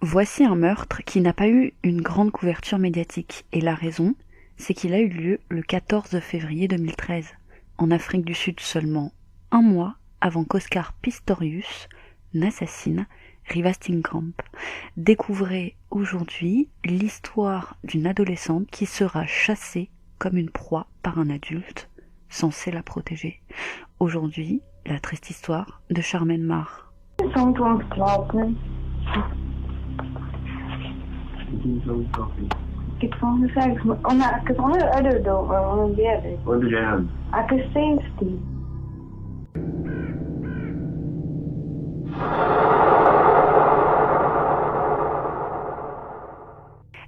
Voici un meurtre qui n'a pas eu une grande couverture médiatique, et la raison, c'est qu'il a eu lieu le 14 février 2013, en Afrique du Sud seulement un mois avant qu'Oscar Pistorius n'assassine Riva Steenkamp. Découvrez aujourd'hui l'histoire d'une adolescente qui sera chassée comme une proie par un adulte censé la protéger. Aujourd'hui, la triste histoire de Charmaine Marr. Ik vond het eigenlijk, ik het onder uit door, onder weer. Wat doe jij aan? Ik is safety.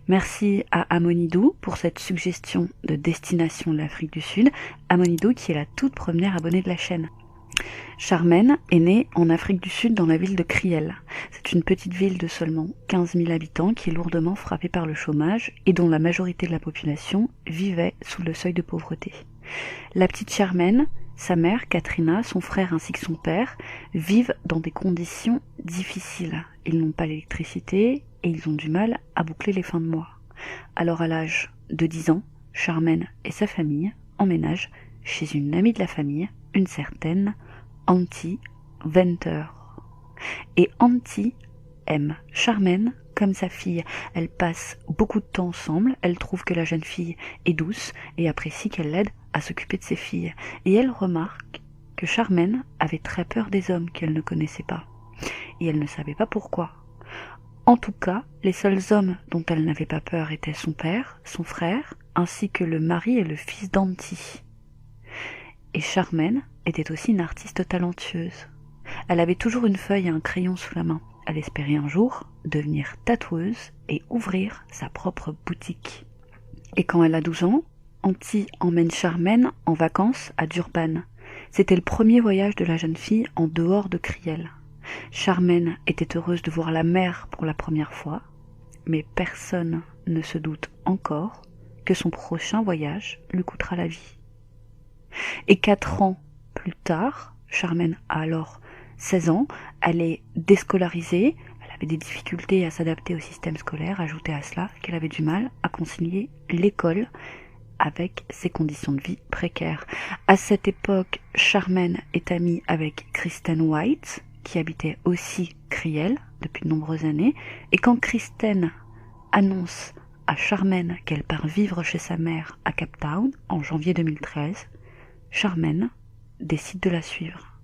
Merci à Amonidou pour cette suggestion de destination de l'Afrique du Sud. Amonidou qui est la toute première abonnée de la chaîne. Charmaine est née en Afrique du Sud dans la ville de Kriel. C'est une petite ville de seulement 15 000 habitants qui est lourdement frappée par le chômage et dont la majorité de la population vivait sous le seuil de pauvreté. La petite Charmaine, sa mère, Katrina, son frère ainsi que son père vivent dans des conditions difficiles. Ils n'ont pas l'électricité et ils ont du mal à boucler les fins de mois. Alors à l'âge de 10 ans, Charmaine et sa famille emménagent chez une amie de la famille, une certaine Auntie Venter. Et Auntie aime Charmaine comme sa fille. Elle passe beaucoup de temps ensemble, elle trouve que la jeune fille est douce et apprécie qu'elle l'aide à s'occuper de ses filles. Et elle remarque que Charmaine avait très peur des hommes qu'elle ne connaissait pas. Et elle ne savait pas pourquoi. En tout cas, les seuls hommes dont elle n'avait pas peur étaient son père, son frère, ainsi que le mari et le fils d'Auntie. Et Charmaine était aussi une artiste talentueuse. Elle avait toujours une feuille et un crayon sous la main. Elle espérait un jour devenir tatoueuse et ouvrir sa propre boutique. Et quand elle a 12 ans, Auntie emmène Charmaine en vacances à Durban. C'était le premier voyage de la jeune fille en dehors de Kriel. Charmaine était heureuse de voir la mer pour la première fois, mais personne ne se doute encore que son prochain voyage lui coûtera la vie. Et 4 ans plus tard, Charmaine a alors 16 ans, elle est déscolarisée, elle avait des difficultés à s'adapter au système scolaire, ajoutez à cela qu'elle avait du mal à concilier l'école avec ses conditions de vie précaires. À cette époque, Charmaine est amie avec Kristen White, qui habitait aussi Kriel depuis de nombreuses années, et quand Kristen annonce à Charmaine qu'elle part vivre chez sa mère à Cape Town en janvier 2013, Charmaine décide de la suivre.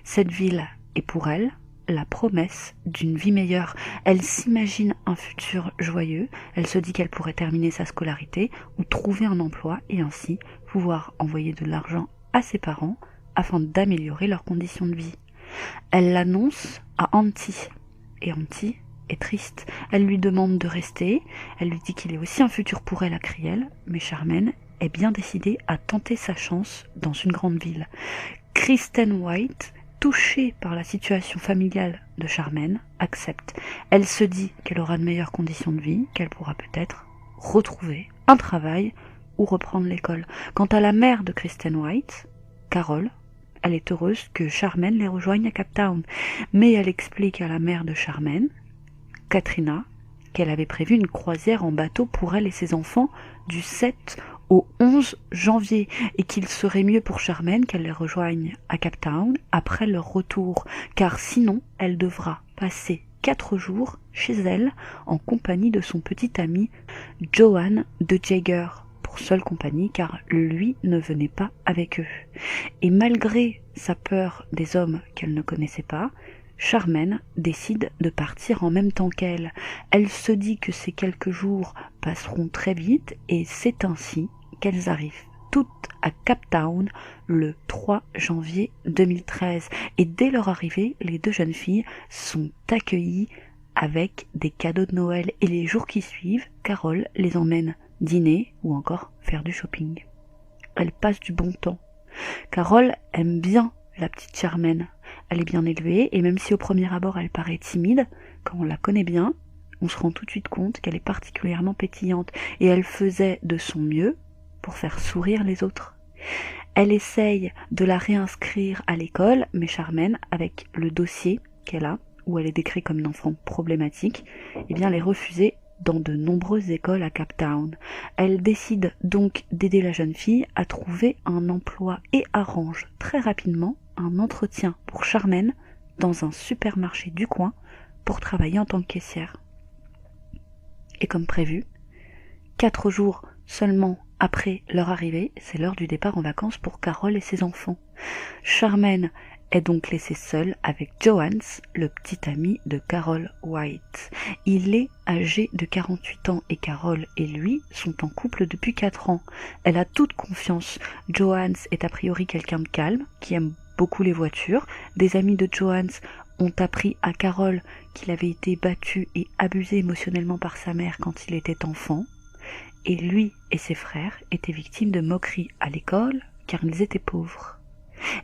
Cette ville est pour elle la promesse d'une vie meilleure. Elle s'imagine un futur joyeux, elle se dit qu'elle pourrait terminer sa scolarité ou trouver un emploi et ainsi pouvoir envoyer de l'argent à ses parents afin d'améliorer leurs conditions de vie. Elle l'annonce à Auntie, et Auntie est triste. Elle lui demande de rester, elle lui dit qu'il est aussi un futur pour elle à Kriel, mais Charmaine est bien décidée à tenter sa chance dans une grande ville. Kristen White, touchée par la situation familiale de Charmaine, accepte. Elle se dit qu'elle aura de meilleures conditions de vie, qu'elle pourra peut-être retrouver un travail ou reprendre l'école. Quant à la mère de Kristen White, Carole, elle est heureuse que Charmaine les rejoigne à Cape Town, mais elle explique à la mère de Charmaine, Katrina, qu'elle avait prévu une croisière en bateau pour elle et ses enfants du 7 au 11 janvier et qu'il serait mieux pour Charmaine qu'elle les rejoigne à Cape Town après leur retour, car sinon elle devra passer 4 jours chez elle en compagnie de son petit ami Johan de Jager, pour seule compagnie car lui ne venait pas avec eux. Et malgré sa peur des hommes qu'elle ne connaissait pas, Charmaine décide de partir en même temps qu'elle. Elle se dit que ces quelques jours passeront très vite et c'est ainsi qu'elles arrivent toutes à Cape Town le 3 janvier 2013. Et dès leur arrivée, les deux jeunes filles sont accueillies avec des cadeaux de Noël et les jours qui suivent, Carole les emmène dîner ou encore faire du shopping. Elle passe du bon temps. Carole aime bien la petite Charmaine. Elle est bien élevée et même si au premier abord elle paraît timide, quand on la connaît bien, on se rend tout de suite compte qu'elle est particulièrement pétillante et elle faisait de son mieux pour faire sourire les autres. Elle essaye de la réinscrire à l'école, mais Charmaine, avec le dossier qu'elle a, où elle est décrite comme une enfant problématique, eh bien elle est refusée dans de nombreuses écoles à Cape Town. Elle décide donc d'aider la jeune fille à trouver un emploi et arrange très rapidement un entretien pour Charmaine dans un supermarché du coin pour travailler en tant que caissière. Et comme prévu, 4 jours seulement après leur arrivée, c'est l'heure du départ en vacances pour Carol et ses enfants. Charmaine est donc laissée seule avec Johannes, le petit ami de Carol White. Il est âgé de 48 ans et Carol et lui sont en couple depuis 4 ans. Elle a toute confiance. Johannes est a priori quelqu'un de calme, qui aime beaucoup les voitures. Des amis de Johannes ont appris à Carol qu'il avait été battu et abusé émotionnellement par sa mère quand il était enfant. Et lui et ses frères étaient victimes de moqueries à l'école car ils étaient pauvres.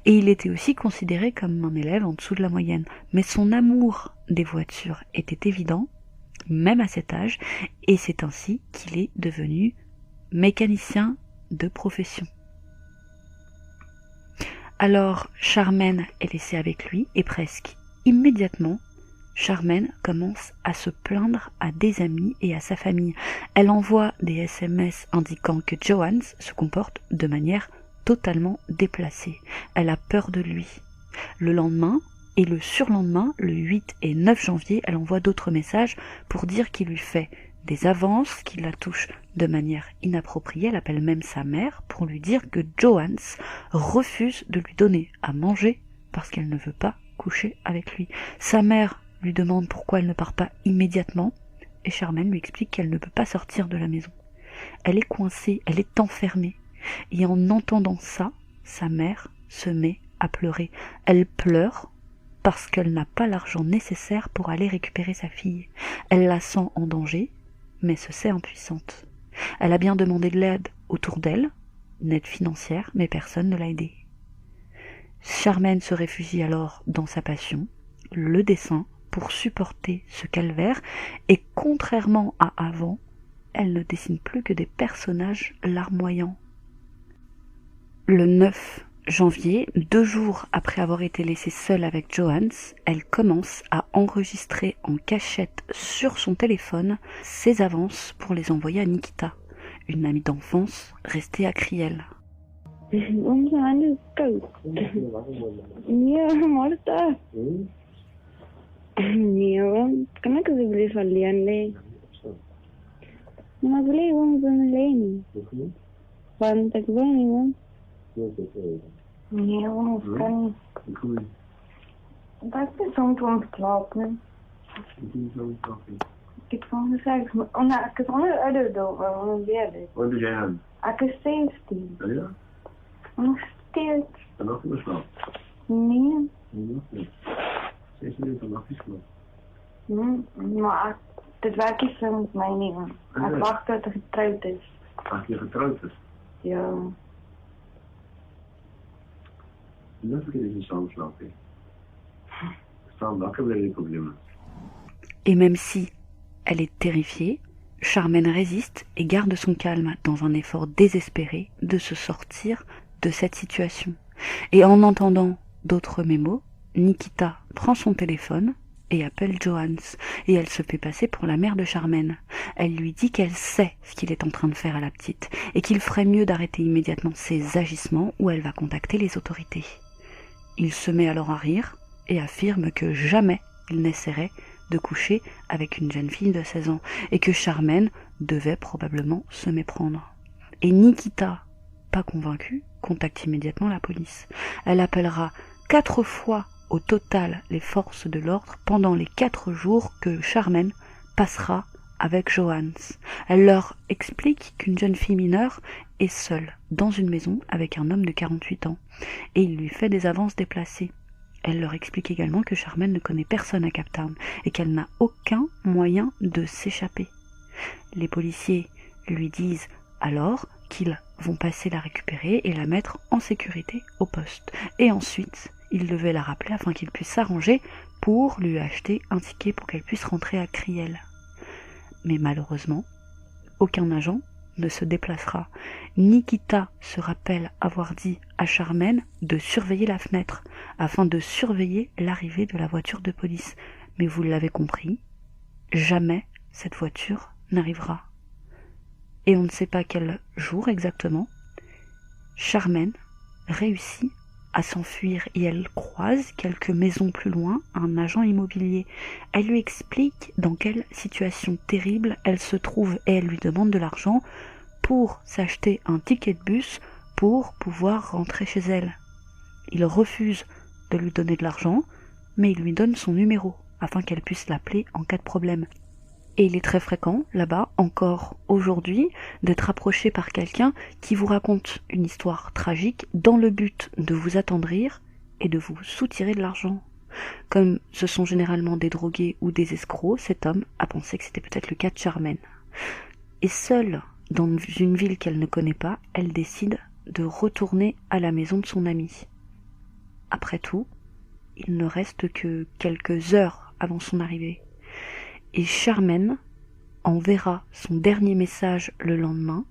Et il était aussi considéré comme un élève en dessous de la moyenne. Mais son amour des voitures était évident, même à cet âge, et c'est ainsi qu'il est devenu mécanicien de profession. Alors Charmaine est laissée avec lui et presque immédiatement, Charmaine commence à se plaindre à des amis et à sa famille. Elle envoie des SMS indiquant que Johannes se comporte de manière totalement déplacée. Elle a peur de lui. Le lendemain et le surlendemain, le 8 et 9 janvier, elle envoie d'autres messages pour dire qu'il lui fait des avances, qu'il la touche de manière inappropriée. Elle appelle même sa mère pour lui dire que Johannes refuse de lui donner à manger parce qu'elle ne veut pas coucher avec lui. Sa mère lui demande pourquoi elle ne part pas immédiatement et Charmaine lui explique qu'elle ne peut pas sortir de la maison. Elle est coincée, elle est enfermée. Et en entendant ça, sa mère se met à pleurer. Elle pleure parce qu'elle n'a pas l'argent nécessaire pour aller récupérer sa fille. Elle la sent en danger, mais se sait impuissante. Elle a bien demandé de l'aide autour d'elle, une aide financière, mais personne ne l'a aidée. Charmaine se réfugie alors dans sa passion, le dessin, pour supporter ce calvaire, et contrairement à avant, elle ne dessine plus que des personnages larmoyants. Le 9 janvier, 2 jours après avoir été laissée seule avec Johannes, elle commence à enregistrer en cachette sur son téléphone ses avances pour les envoyer à Nikita, une amie d'enfance restée à Kriel. Nee, jongens, kan niet. Dat is soms om te slapen. Ik heb gewoon gezegd, ik heb gewoon uit de Wat doe jij aan? Ik heb steeds die. Ja? Nog steeds. Vannacht in de slaap? Nee. Nog niet. 6 minuten vannacht is Maar dit werk is met mij niet. Ik wacht tot hij getrouwd is. Als je getrouwd is? Ja. Dat verkeerd is je samen slapen. Staan wakker blijven die problemen. Et même si elle est terrifiée, Charmaine résiste et garde son calme dans un effort désespéré de se sortir de cette situation. Et en entendant d'autres mémos, Nikita prend son téléphone et appelle Johannes, et elle se fait passer pour la mère de Charmaine. Elle lui dit qu'elle sait ce qu'il est en train de faire à la petite, et qu'il ferait mieux d'arrêter immédiatement ses agissements ou elle va contacter les autorités. Il se met alors à rire et affirme que jamais il n'essaierait de coucher avec une jeune fille de 16 ans, et que Charmaine devait probablement se méprendre. Et Nikita, pas convaincue, contacte immédiatement la police. Elle appellera 4 fois au total les forces de l'ordre pendant les 4 jours que Charmaine passera avec Johannes. Elle leur explique qu'une jeune fille mineure est seule dans une maison avec un homme de 48 ans et il lui fait des avances déplacées. Elle leur explique également que Charmaine ne connaît personne à Cape Town et qu'elle n'a aucun moyen de s'échapper. Les policiers lui disent alors qu'ils vont passer la récupérer et la mettre en sécurité au poste. Et ensuite, ils devaient la rappeler afin qu'ils puissent s'arranger pour lui acheter un ticket pour qu'elle puisse rentrer à Kriel. Mais malheureusement, aucun agent ne se déplacera. Nikita se rappelle avoir dit à Charmaine de surveiller la fenêtre afin de surveiller l'arrivée de la voiture de police. Mais vous l'avez compris, jamais cette voiture n'arrivera. Et on ne sait pas quel jour exactement, Charmaine réussit à s'enfuir et elle croise quelques maisons plus loin un agent immobilier. Elle lui explique dans quelle situation terrible elle se trouve et elle lui demande de l'argent pour s'acheter un ticket de bus pour pouvoir rentrer chez elle. Il refuse de lui donner de l'argent, mais il lui donne son numéro afin qu'elle puisse l'appeler en cas de problème. Et il est très fréquent, là-bas, encore aujourd'hui, d'être approché par quelqu'un qui vous raconte une histoire tragique dans le but de vous attendrir et de vous soutirer de l'argent. Comme ce sont généralement des drogués ou des escrocs, cet homme a pensé que c'était peut-être le cas de Charmaine. Et seule, dans une ville qu'elle ne connaît pas, elle décide de retourner à la maison de son ami. Après tout, il ne reste que quelques heures avant son arrivée. Et Charmaine enverra son dernier message le lendemain,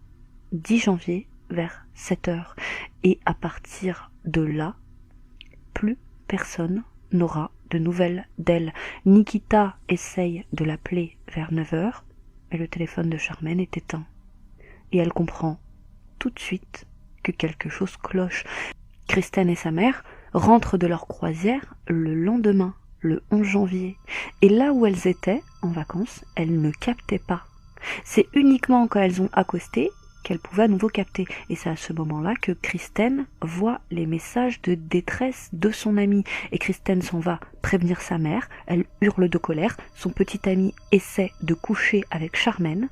10 janvier, vers 7h. Et à partir de là, plus personne n'aura de nouvelles d'elle. Nikita essaye de l'appeler vers 9h, mais le téléphone de Charmaine est éteint. Et elle comprend tout de suite que quelque chose cloche. Kristen et sa mère rentrent de leur croisière le lendemain, le 11 janvier. Et là où elles étaient, en vacances, elles ne captaient pas. C'est uniquement quand elles ont accosté qu'elles pouvaient à nouveau capter. Et c'est à ce moment-là que Kristen voit les messages de détresse de son amie. Et Kristen s'en va prévenir sa mère, elle hurle de colère, son petit ami essaie de coucher avec Charmaine.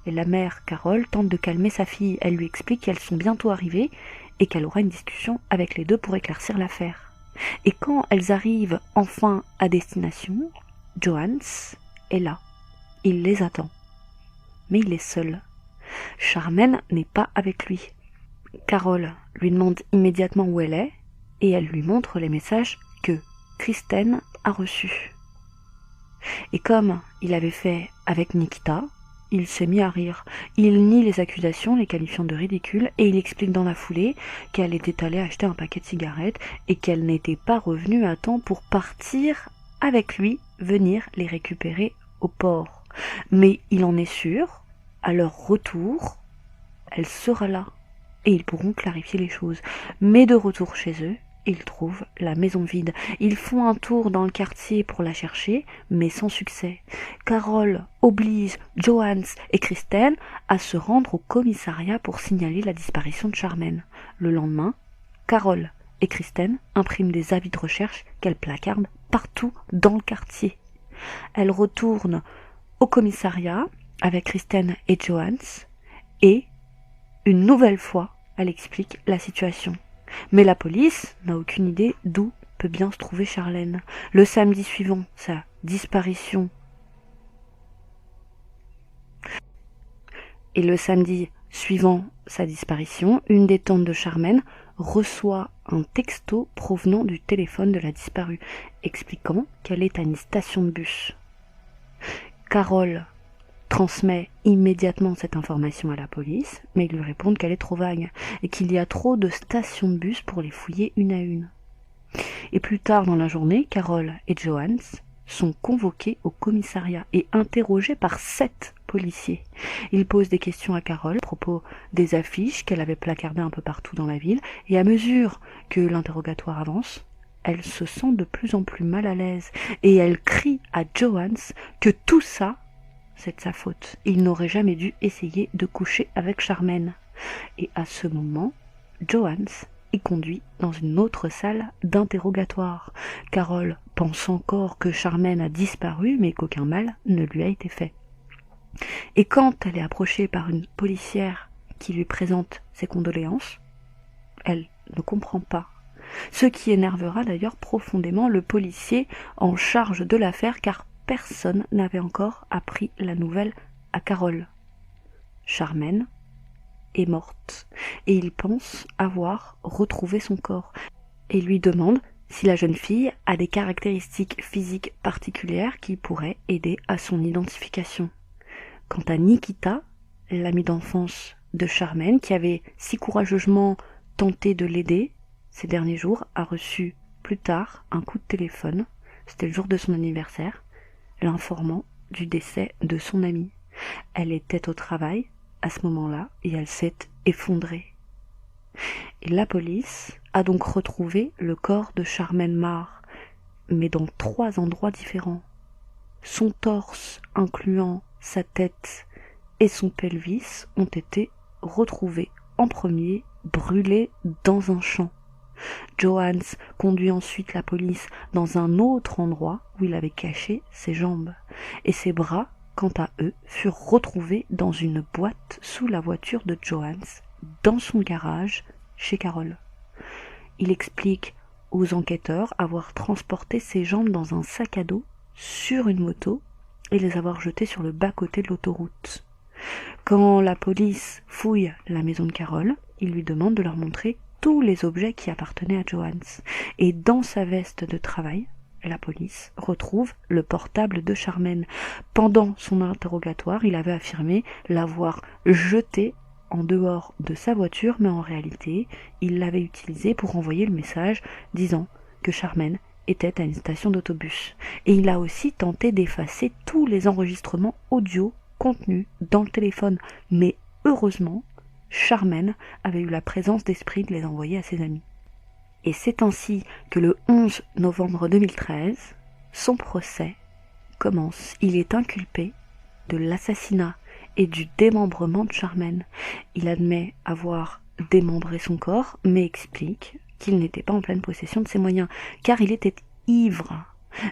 Et la mère, Carole, tente de calmer sa fille. Elle lui explique qu'elles sont bientôt arrivées et qu'elle aura une discussion avec les deux pour éclaircir l'affaire. Et quand elles arrivent enfin à destination, Johannes est là. Il les attend. Mais il est seul. Charmaine n'est pas avec lui. Carole lui demande immédiatement où elle est et elle lui montre les messages que Kristen a reçus. Et comme il avait fait avec Nikita, il s'est mis à rire. Il nie les accusations, les qualifiant de ridicules, et il explique dans la foulée qu'elle était allée acheter un paquet de cigarettes et qu'elle n'était pas revenue à temps pour partir avec lui, venir les récupérer au port. Mais il en est sûr, à leur retour, elle sera là, et ils pourront clarifier les choses. Mais de retour chez eux, ils trouvent la maison vide. Ils font un tour dans le quartier pour la chercher, mais sans succès. Carole oblige Johannes et Kristen à se rendre au commissariat pour signaler la disparition de Charmaine. Le lendemain, Carole et Kristen impriment des avis de recherche qu'elles placardent partout dans le quartier. Elles retournent au commissariat avec Kristen et Johannes et, une nouvelle fois, elle explique la situation. Mais la police n'a aucune idée d'où peut bien se trouver Charlène. Le samedi suivant sa disparition. Et le samedi suivant sa disparition, une des tantes de Charmaine reçoit un texto provenant du téléphone de la disparue, expliquant qu'elle est à une station de bus. Carole transmet immédiatement cette information à la police, mais ils lui répondent qu'elle est trop vague et qu'il y a trop de stations de bus pour les fouiller une à une. Et plus tard dans la journée, Carole et Johannes sont convoqués au commissariat et interrogés par 7 policiers. Ils posent des questions à Carole à propos des affiches qu'elle avait placardées un peu partout dans la ville, et à mesure que l'interrogatoire avance, elle se sent de plus en plus mal à l'aise et elle crie à Johannes que tout ça, c'est de sa faute. Il n'aurait jamais dû essayer de coucher avec Charmaine. Et à ce moment, Johannes est conduit dans une autre salle d'interrogatoire. Carole pense encore que Charmaine a disparu, mais qu'aucun mal ne lui a été fait. Et quand elle est approchée par une policière qui lui présente ses condoléances, elle ne comprend pas. Ce qui énervera d'ailleurs profondément le policier en charge de l'affaire, car personne n'avait encore appris la nouvelle à Carole. Charmaine est morte, et il pense avoir retrouvé son corps, et lui demande si la jeune fille a des caractéristiques physiques particulières qui pourraient aider à son identification. Quant à Nikita, l'amie d'enfance de Charmaine, qui avait si courageusement tenté de l'aider ces derniers jours, a reçu plus tard un coup de téléphone, c'était le jour de son anniversaire, l'informant du décès de son amie. Elle était au travail à ce moment-là et elle s'est effondrée. Et la police a donc retrouvé le corps de Charmaine Marr, mais dans 3 endroits différents. Son torse, incluant sa tête et son pelvis, ont été retrouvés en premier, brûlés dans un champ. Johannes conduit ensuite la police dans un autre endroit où il avait caché ses jambes, et ses bras, quant à eux, furent retrouvés dans une boîte sous la voiture de Johannes, dans son garage, chez Carol. Il explique aux enquêteurs avoir transporté ses jambes dans un sac à dos sur une moto et les avoir jetées sur le bas-côté de l'autoroute. Quand la police fouille la maison de Carol, il lui demande de leur montrer tous les objets qui appartenaient à Johannes. Et dans sa veste de travail, la police retrouve le portable de Charmaine. Pendant son interrogatoire, il avait affirmé l'avoir jeté en dehors de sa voiture, mais en réalité, il l'avait utilisé pour envoyer le message disant que Charmaine était à une station d'autobus. Et il a aussi tenté d'effacer tous les enregistrements audio contenus dans le téléphone. Mais heureusement, Charmaine avait eu la présence d'esprit de les envoyer à ses amis. Et c'est ainsi que le 11 novembre 2013, son procès commence. Il est inculpé de l'assassinat et du démembrement de Charmaine. Il admet avoir démembré son corps, mais explique qu'il n'était pas en pleine possession de ses moyens, car il était ivre.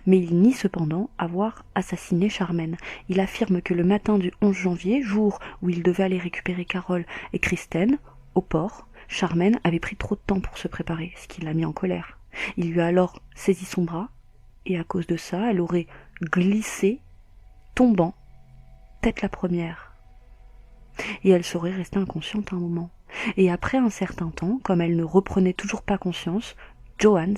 Mais il nie cependant avoir assassiné Charmaine. Il affirme que le matin du 11 janvier, jour où il devait aller récupérer Carol et Kristen au port, Charmaine avait pris trop de temps pour se préparer, ce qui l'a mis en colère. Il lui a alors saisi son bras, et à cause de ça, elle aurait glissé, tombant, tête la première. Et elle serait restée inconsciente un moment. Et après un certain temps, comme elle ne reprenait toujours pas conscience, Johannes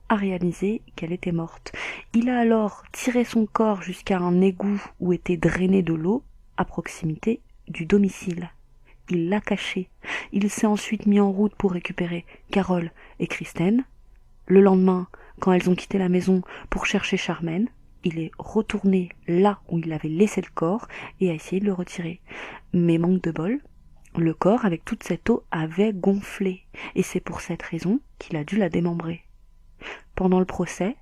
a réalisé qu'elle était morte. Il a alors tiré son corps jusqu'à un égout où était drainée de l'eau à proximité du domicile. Il l'a caché. Il s'est ensuite mis en route pour récupérer Carol et Kristen. Le lendemain, quand elles ont quitté la maison pour chercher Charmaine, il est retourné là où il avait laissé le corps et a essayé de le retirer. Mais manque de bol, le corps avec toute cette eau avait gonflé et c'est pour cette raison qu'il a dû la démembrer. Pendant le procès,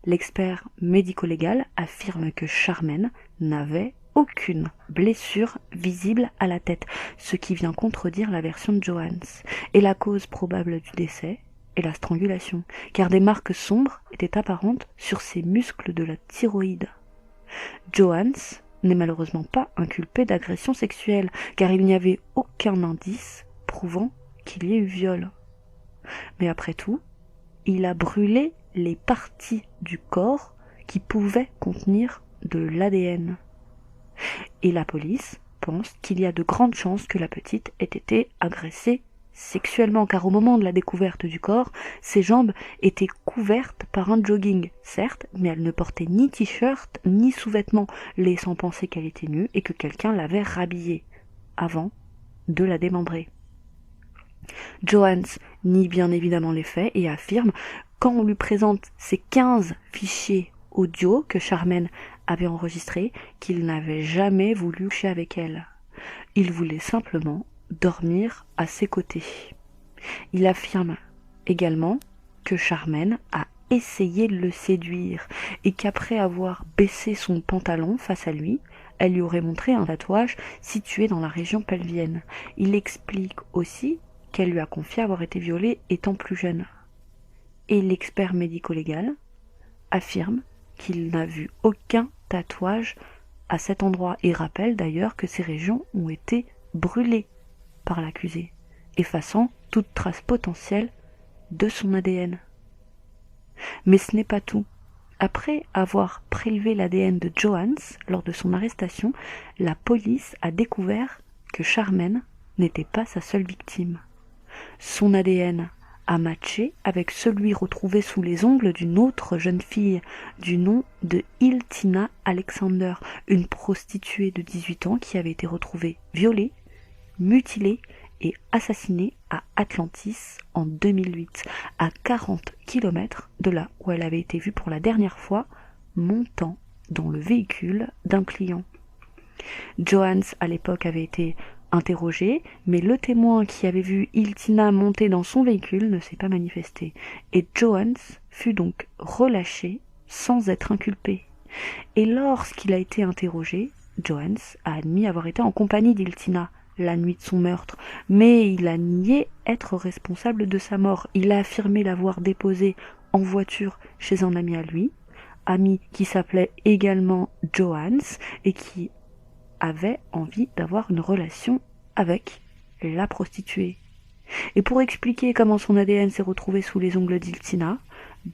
l'expert médico-légal affirme que Charmaine n'avait aucune blessure visible à la tête, ce qui vient contredire la version de Johannes. Et la cause probable du décès est la strangulation, car des marques sombres étaient apparentes sur ses muscles de la thyroïde. Johannes n'est malheureusement pas inculpé d'agression sexuelle, car il n'y avait aucun indice prouvant qu'il y ait eu viol. Mais après tout, il a brûlé les parties du corps qui pouvaient contenir de l'ADN. Et la police pense qu'il y a de grandes chances que la petite ait été agressée sexuellement, car au moment de la découverte du corps, ses jambes étaient couvertes par un jogging, certes, mais elle ne portait ni t-shirt ni sous-vêtements, laissant penser qu'elle était nue et que quelqu'un l'avait rhabillée avant de la démembrer. Johannes nie bien évidemment les faits et affirme, quand on lui présente ces 15 fichiers audio que Charmaine avait enregistrés, qu'il n'avait jamais voulu coucher avec elle. Il voulait simplement dormir à ses côtés. Il affirme également que Charmaine a essayé de le séduire et qu'après avoir baissé son pantalon face à lui, elle lui aurait montré un tatouage situé dans la région pelvienne. Il explique aussi qu'elle lui a confié avoir été violée étant plus jeune. Et l'expert médico-légal affirme qu'il n'a vu aucun tatouage à cet endroit et rappelle d'ailleurs que ces régions ont été brûlées par l'accusé, effaçant toute trace potentielle de son ADN. Mais ce n'est pas tout. Après avoir prélevé l'ADN de Johannes lors de son arrestation, la police a découvert que Charmaine n'était pas sa seule victime. Son ADN a matché avec celui retrouvé sous les ongles d'une autre jeune fille du nom de Hiltina Alexander, une prostituée de 18 ans qui avait été retrouvée violée, mutilée et assassinée à Atlantis en 2008, à 40 km de là où elle avait été vue pour la dernière fois, montant dans le véhicule d'un client. Johannes, à l'époque, avait été interrogé, mais le témoin qui avait vu Hiltina monter dans son véhicule ne s'est pas manifesté, et Johannes fut donc relâché sans être inculpé. Et lorsqu'il a été interrogé, Johannes a admis avoir été en compagnie d'Hiltina la nuit de son meurtre, mais il a nié être responsable de sa mort. Il a affirmé l'avoir déposée en voiture chez un ami à lui, ami qui s'appelait également Johannes et qui avait envie d'avoir une relation avec la prostituée. Et pour expliquer comment son ADN s'est retrouvé sous les ongles d'Hiltina,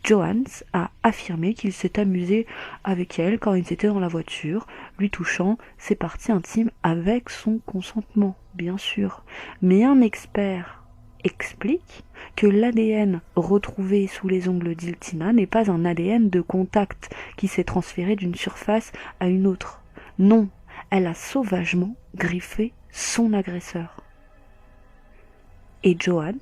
Johannes a affirmé qu'il s'est amusé avec elle quand ils étaient dans la voiture, lui touchant ses parties intimes avec son consentement, bien sûr. Mais un expert explique que l'ADN retrouvé sous les ongles d'Hiltina n'est pas un ADN de contact qui s'est transféré d'une surface à une autre. Non, elle a sauvagement griffé son agresseur. Et Johannes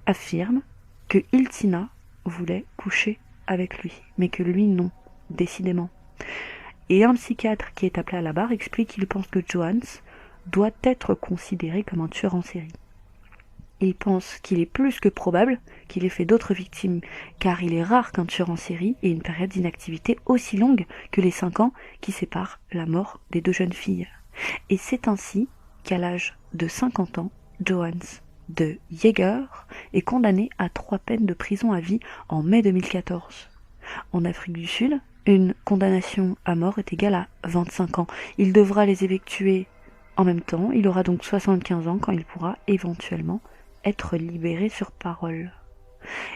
affirme que Hiltina voulait coucher avec lui, mais que lui non, décidément. Et un psychiatre qui est appelé à la barre explique qu'il pense que Johannes doit être considéré comme un tueur en série. Il pense qu'il est plus que probable qu'il ait fait d'autres victimes, car il est rare qu'un tueur en série ait une période d'inactivité aussi longue que les 5 ans qui séparent la mort des 2 jeunes filles. Et c'est ainsi qu'à l'âge de 50 ans, Johannes de Jaeger est condamné à 3 peines de prison à vie en mai 2014. En Afrique du Sud, une condamnation à mort est égale à 25 ans. Il devra les effectuer en même temps. Il aura donc 75 ans quand il pourra éventuellement être libéré sur parole.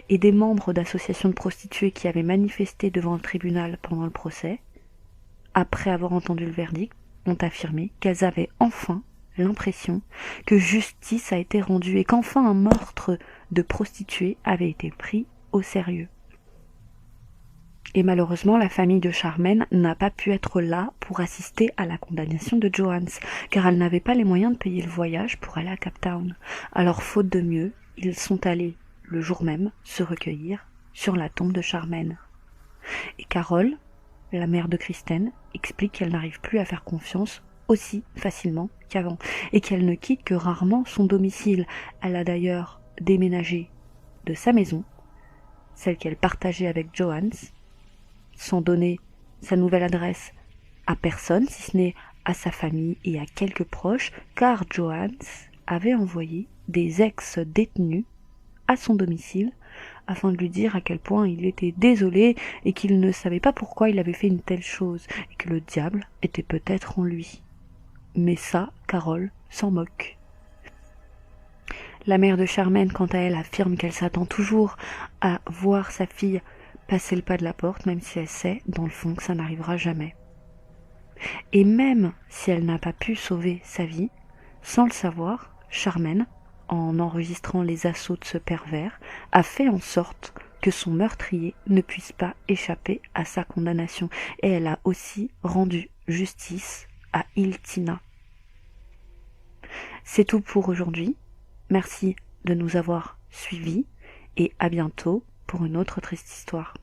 Et des membres d'associations de prostituées qui avaient manifesté devant le tribunal pendant le procès, après avoir entendu le verdict, ont affirmé qu'elles avaient enfin l'impression que justice a été rendue et qu'enfin un meurtre de prostituée avait été pris au sérieux. Et malheureusement, la famille de Charmaine n'a pas pu être là pour assister à la condamnation de Johannes, car elle n'avait pas les moyens de payer le voyage pour aller à Cape Town. Alors, faute de mieux, ils sont allés, le jour même, se recueillir sur la tombe de Charmaine. Et Carole, la mère de Kristen, explique qu'elle n'arrive plus à faire confiance aussi facilement qu'avant, et qu'elle ne quitte que rarement son domicile. Elle a d'ailleurs déménagé de sa maison, celle qu'elle partageait avec Johannes, sans donner sa nouvelle adresse à personne, si ce n'est à sa famille et à quelques proches, car Johannes avait envoyé des ex-détenus à son domicile afin de lui dire à quel point il était désolé et qu'il ne savait pas pourquoi il avait fait une telle chose et que le diable était peut-être en lui. Mais ça, Carole s'en moque. La mère de Charmaine, quant à elle, affirme qu'elle s'attend toujours à voir sa fille passer le pas de la porte, même si elle sait, dans le fond, que ça n'arrivera jamais. Et même si elle n'a pas pu sauver sa vie, sans le savoir, Charmaine, en enregistrant les assauts de ce pervers, a fait en sorte que son meurtrier ne puisse pas échapper à sa condamnation. Et elle a aussi rendu justice à Hiltina. C'est tout pour aujourd'hui. Merci de nous avoir suivis et à bientôt pour une autre triste histoire.